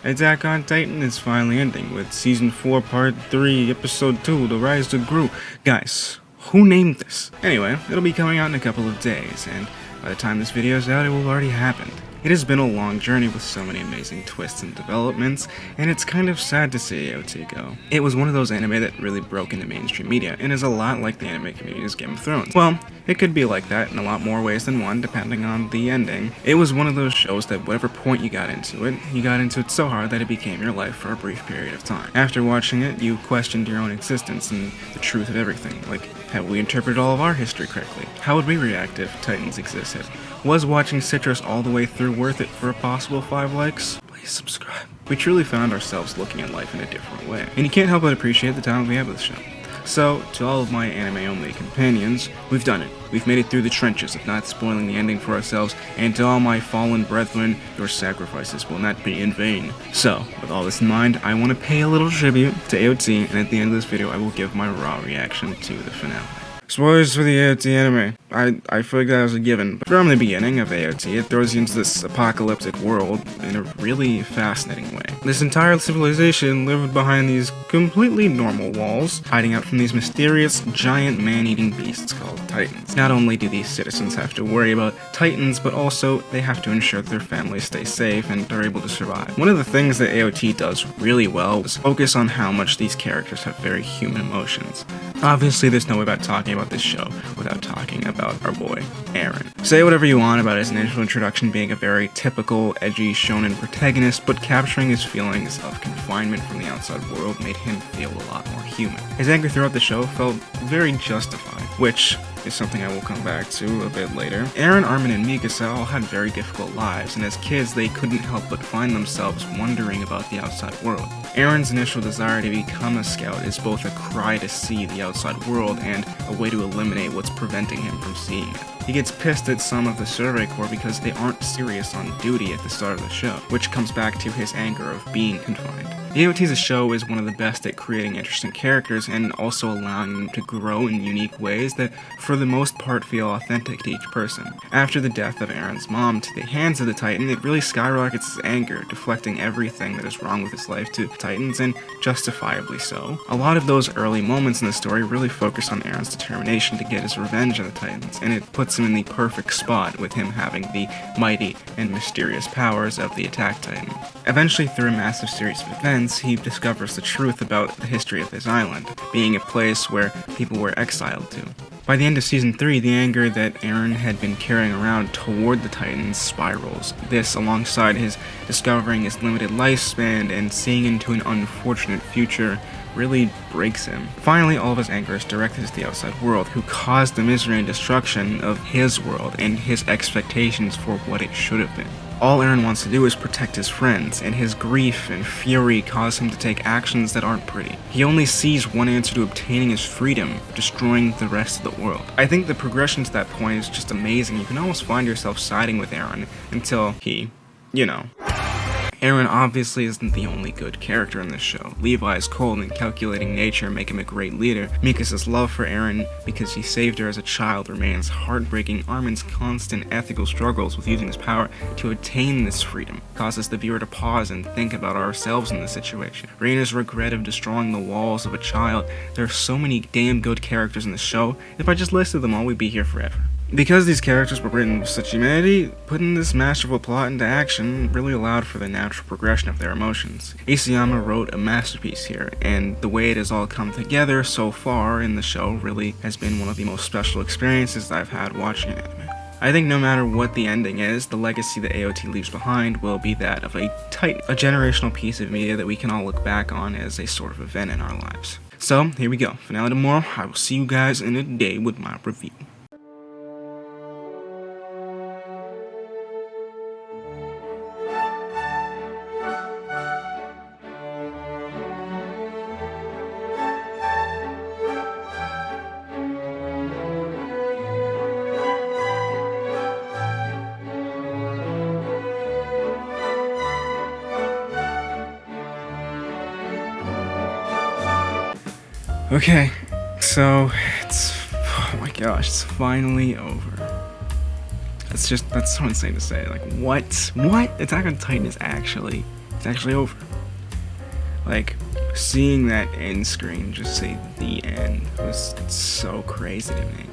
Attack on Titan is finally ending with Season 4 Part 3, Episode 2, The Rise of Gru. Guys, who named this? Anyway, it'll be coming out in a couple of days, and by the time this video is out, it will have already happened. It has been a long journey with so many amazing twists and developments, and it's kind of sad to see AOT go. It was one of those anime that really broke into mainstream media, and is a lot like the anime community's Game of Thrones. Well, it could be like that in a lot more ways than one, depending on the ending. It was one of those shows that whatever point you got into it so hard that it became your life for a brief period of time. After watching it, you questioned your own existence and the truth of everything, like, have we interpreted all of our history correctly? How would we react if Titans existed? Was watching Citrus all the way through worth it for a possible 5 likes? Please subscribe. We truly found ourselves looking at life in a different way, and you can't help but appreciate the talent we have with the show. So, to all of my anime-only companions, we've done it. We've made it through the trenches of not spoiling the ending for ourselves, and to all my fallen brethren, your sacrifices will not be in vain. So, with all this in mind, I want to pay a little tribute to AOT, and at the end of this video, I will give my raw reaction to the finale. Spoilers for the AOT anime. I feel like that was a given, but from the beginning of AOT, it throws you into this apocalyptic world in a really fascinating way. This entire civilization lived behind these completely normal walls, hiding out from these mysterious, giant man-eating beasts called Titans. Not only do these citizens have to worry about Titans, but also they have to ensure that their families stay safe and are able to survive. One of the things that AOT does really well is focus on how much these characters have very human emotions. Obviously, there's no way about talking about this show without talking about our boy, Eren. Say whatever you want about his initial introduction being a very typical, edgy shonen protagonist, but capturing his feelings of confinement from the outside world made him feel a lot more human. His anger throughout the show felt very justified, which is something I will come back to a bit later. Eren, Armin, and Mikasa all had very difficult lives, and as kids they couldn't help but find themselves wondering about the outside world. Eren's initial desire to become a scout is both a cry to see the outside world and a way to eliminate what's preventing him from seeing it. He gets pissed at some of the Survey Corps because they aren't serious on duty at the start of the show, which comes back to his anger of being confined. AOT's show is one of the best at creating interesting characters and also allowing them to grow in unique ways that for the most part feel authentic to each person. After the death of Eren's mom to the hands of the Titan, it really skyrockets his anger, deflecting everything that is wrong with his life to Titans, and justifiably so. A lot of those early moments in the story really focus on Eren's determination to get his revenge on the Titans, and it puts him in the perfect spot with him having the mighty and mysterious powers of the Attack Titan. Eventually, through a massive series of events, he discovers the truth about the history of his island, being a place where people were exiled to. By the end of Season 3, the anger that Eren had been carrying around toward the Titans spirals. This, alongside his discovering his limited lifespan and seeing into an unfortunate future, really breaks him. Finally, all of his anger is directed at the outside world, who caused the misery and destruction of his world and his expectations for what it should have been. All Eren wants to do is protect his friends, and his grief and fury cause him to take actions that aren't pretty. He only sees one answer to obtaining his freedom, destroying the rest of the world. I think the progression to that point is just amazing. You can almost find yourself siding with Eren until he, Eren obviously isn't the only good character in this show. Levi's cold and calculating nature make him a great leader. Mikasa's love for Eren because he saved her as a child remains heartbreaking. Armin's constant ethical struggles with using his power to attain this freedom causes the viewer to pause and think about ourselves in this situation. Reina's regret of destroying the walls of a child. There are so many damn good characters in the show. If I just listed them all, we'd be here forever. Because these characters were written with such humanity, putting this masterful plot into action really allowed for the natural progression of their emotions. Isayama wrote a masterpiece here, and the way it has all come together so far in the show really has been one of the most special experiences I've had watching anime. I think no matter what the ending is, the legacy that AOT leaves behind will be that of a Titan, a generational piece of media that we can all look back on as a sort of event in our lives. So, here we go. Finale tomorrow. I will see you guys in a day with my review. Okay, so oh my gosh, it's finally over. That's so insane to say. Like, what? Attack on Titan is actually it's actually over. Like, seeing that end screen just say the end was so crazy to me.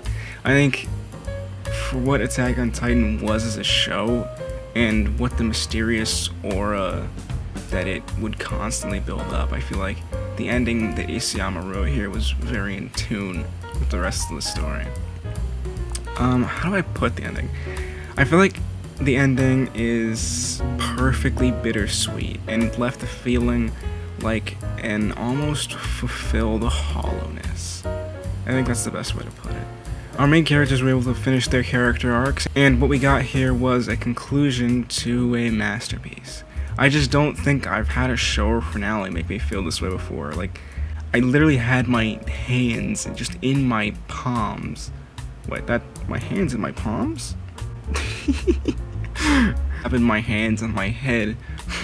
I think for what Attack on Titan was as a show, and what the mysterious aura that it would constantly build up, I feel like the ending that Isayama wrote here was very in tune with the rest of the story. How do I put the ending? I feel like the ending is perfectly bittersweet and left the feeling like an almost fulfilled hollowness. I think that's the best way to put it. Our main characters were able to finish their character arcs, and what we got here was a conclusion to a masterpiece. I just don't think I've had a show or finale make me feel this way before. Like, I literally had my hands just in my palms. Wait, my hands in my palms? Having my hands on my head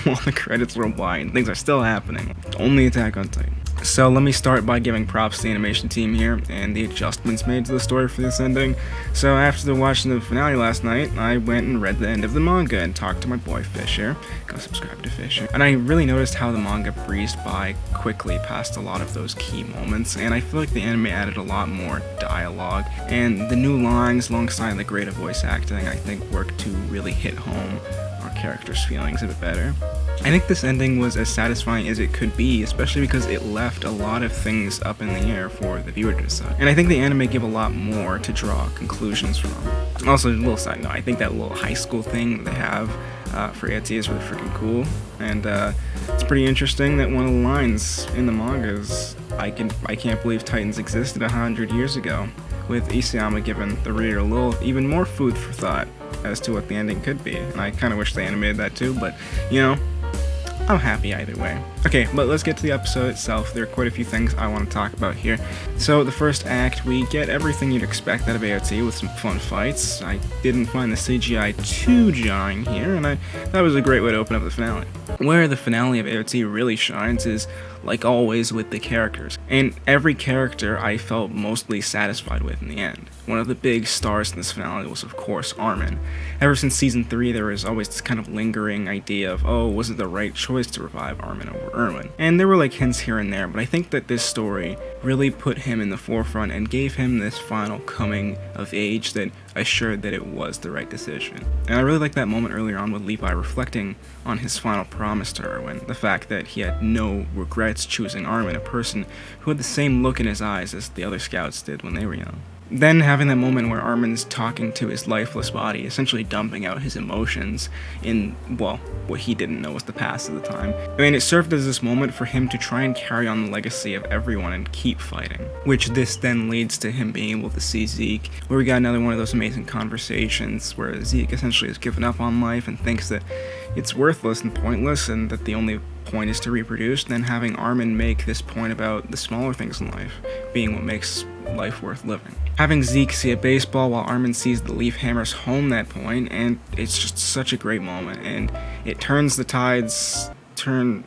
while the credits roll by and things are still happening. Only Attack on Titan. So let me start by giving props to the animation team here and the adjustments made to the story for this ending. So after watching the finale last night, I went and read the end of the manga and talked to my boy Fisher. Go subscribe to Fisher. And I really noticed how the manga breezed by quickly past a lot of those key moments, and I feel like the anime added a lot more dialogue, and the new lines alongside the greater voice acting I think worked to really hit home our characters' feelings a bit better. I think this ending was as satisfying as it could be, especially because it left a lot of things up in the air for the viewer to decide. And I think the anime gave a lot more to draw conclusions from. Also, a little side note, I think that little high school thing they have for AOT is really freaking cool. And it's pretty interesting that one of the lines in the manga is, I can't believe Titans existed 100 years ago, with Isayama giving the reader a little even more food for thought as to what the ending could be. And I kind of wish they animated that too, but you know, I'm happy either way. Okay, but let's get to the episode itself. There are quite a few things I want to talk about here. So the first act, we get everything you'd expect out of AOT with some fun fights. I didn't find the CGI too jarring here, and that was a great way to open up the finale. Where the finale of AOT really shines is, like always, with the characters. And every character I felt mostly satisfied with in the end. One of the big stars in this finale was, of course, Armin. Ever since Season 3, there was always this kind of lingering idea of, oh, was it the right choice to revive Armin over Erwin? And there were like hints here and there, but I think that this story really put him in the forefront and gave him this final coming of age that assured that it was the right decision. And I really like that moment earlier on with Levi reflecting on his final promise to Erwin, the fact that he had no regrets choosing Armin, a person who had the same look in his eyes as the other scouts did when they were young. Then having that moment where Armin's talking to his lifeless body, essentially dumping out his emotions in, well, what he didn't know was the past at the time. I mean, it served as this moment for him to try and carry on the legacy of everyone and keep fighting. Which this then leads to him being able to see Zeke, where we got another one of those amazing conversations where Zeke essentially has given up on life and thinks that it's worthless and pointless and that the only point is to reproduce, then having Armin make this point about the smaller things in life being what makes life worth living. Having Zeke see a baseball while Armin sees the leaf hammers home that point, and it's just such a great moment, and it turns the tides, the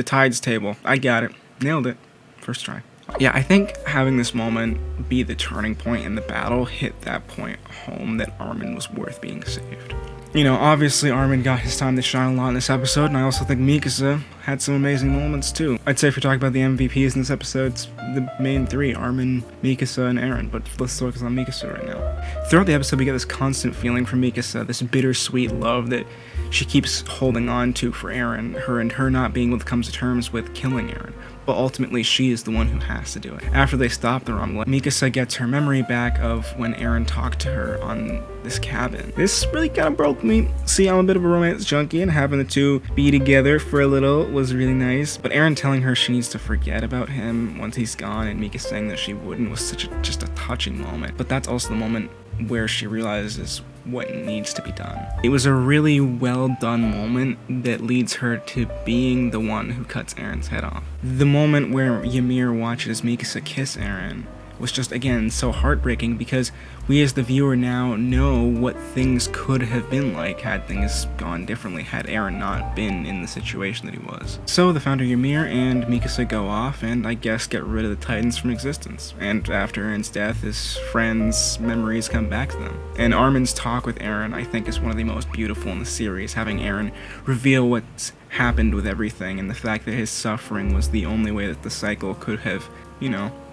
tides table. I got it. Nailed it. First try. Yeah, I think having this moment be the turning point in the battle hit that point home that Armin was worth being saved. You know, obviously Armin got his time to shine a lot in this episode, and I also think Mikasa had some amazing moments too. I'd say if you're talking about the MVPs in this episode, it's the main three, Armin, Mikasa, and Eren, but let's focus on Mikasa right now. Throughout the episode, we get this constant feeling from Mikasa, this bittersweet love that she keeps holding on to for Eren, her not being able to come to terms with killing Eren. But ultimately, she is the one who has to do it. After they stop the rumble, Mikasa gets her memory back of when Eren talked to her on this cabin. This really kind of broke me. See, I'm a bit of a romance junkie, and having the two be together for a little was really nice. But Eren telling her she needs to forget about him once he's gone, and Mika saying that she wouldn't, was just a touching moment. But that's also the moment where she realizes what needs to be done. It was a really well done moment that leads her to being the one who cuts Eren's head off. The moment where Ymir watches Mikasa kiss Eren was just, again, so heartbreaking because we as the viewer now know what things could have been like had things gone differently, had Eren not been in the situation that he was. So the founder Ymir and Mikasa go off and I guess get rid of the Titans from existence. And after Eren's death, his friends' memories come back to them. And Armin's talk with Eren, I think, is one of the most beautiful in the series, having Eren reveal what's happened with everything and the fact that his suffering was the only way that the cycle could have,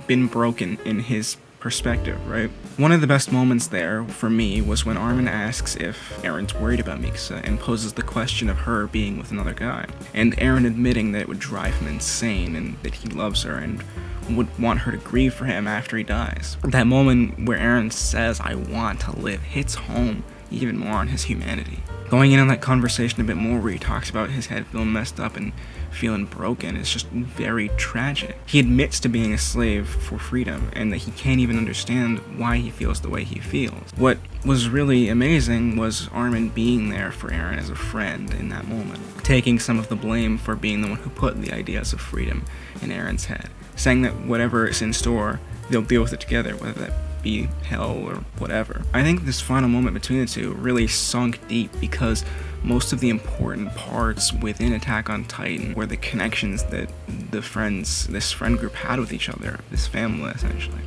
been broken in his perspective, right? One of the best moments there, for me, was when Armin asks if Eren's worried about Mikasa and poses the question of her being with another guy, and Eren admitting that it would drive him insane and that he loves her and would want her to grieve for him after he dies. That moment where Eren says, "I want to live," hits home even more on his humanity. Going in on that conversation a bit more where he talks about his head feeling messed up and feeling broken is just very tragic. He admits to being a slave for freedom and that he can't even understand why he feels the way he feels. What was really amazing was Armin being there for Eren as a friend in that moment, taking some of the blame for being the one who put the ideas of freedom in Eren's head, saying that whatever is in store, they'll deal with it together, whether that be hell or whatever. I think this final moment between the two really sunk deep because most of the important parts within Attack on Titan were the connections that this friend group had with each other, this family essentially.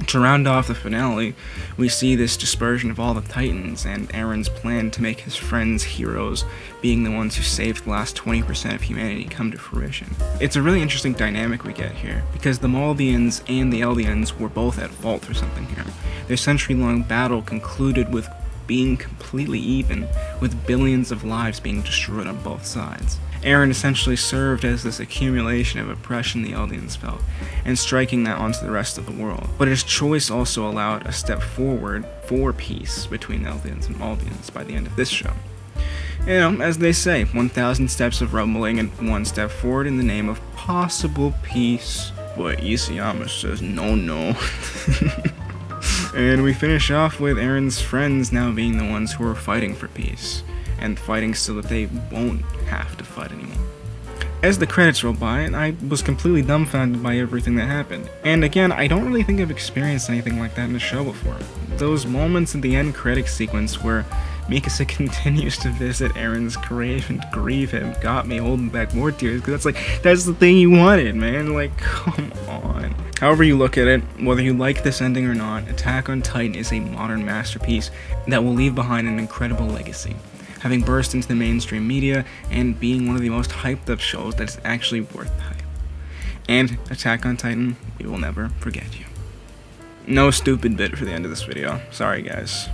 To round off the finale, we see this dispersion of all the Titans and Eren's plan to make his friends heroes, being the ones who saved the last 20% of humanity, come to fruition. It's a really interesting dynamic we get here, because the Maldians and the Eldians were both at fault for something here. Their century-long battle concluded with being completely even, with billions of lives being destroyed on both sides. Eren essentially served as this accumulation of oppression the Eldians felt, and striking that onto the rest of the world. But his choice also allowed a step forward for peace between Eldians and Maldians by the end of this show. As they say, 1,000 steps of rumbling and 1 step forward in the name of possible peace. But Isayama says no. And we finish off with Eren's friends now being the ones who are fighting for peace, and fighting so that they won't have to fight anymore. As the credits roll by, I was completely dumbfounded by everything that happened. And again, I don't really think I've experienced anything like that in a show before. Those moments in the end credit sequence where Mikasa continues to visit Eren's grave and grieve him got me holding back more tears, because that's the thing you wanted, man. Like, come on. However you look at it, whether you like this ending or not, Attack on Titan is a modern masterpiece that will leave behind an incredible legacy, having burst into the mainstream media and being one of the most hyped up shows that is actually worth the hype. And Attack on Titan, we will never forget you. No stupid bit for the end of this video. Sorry guys.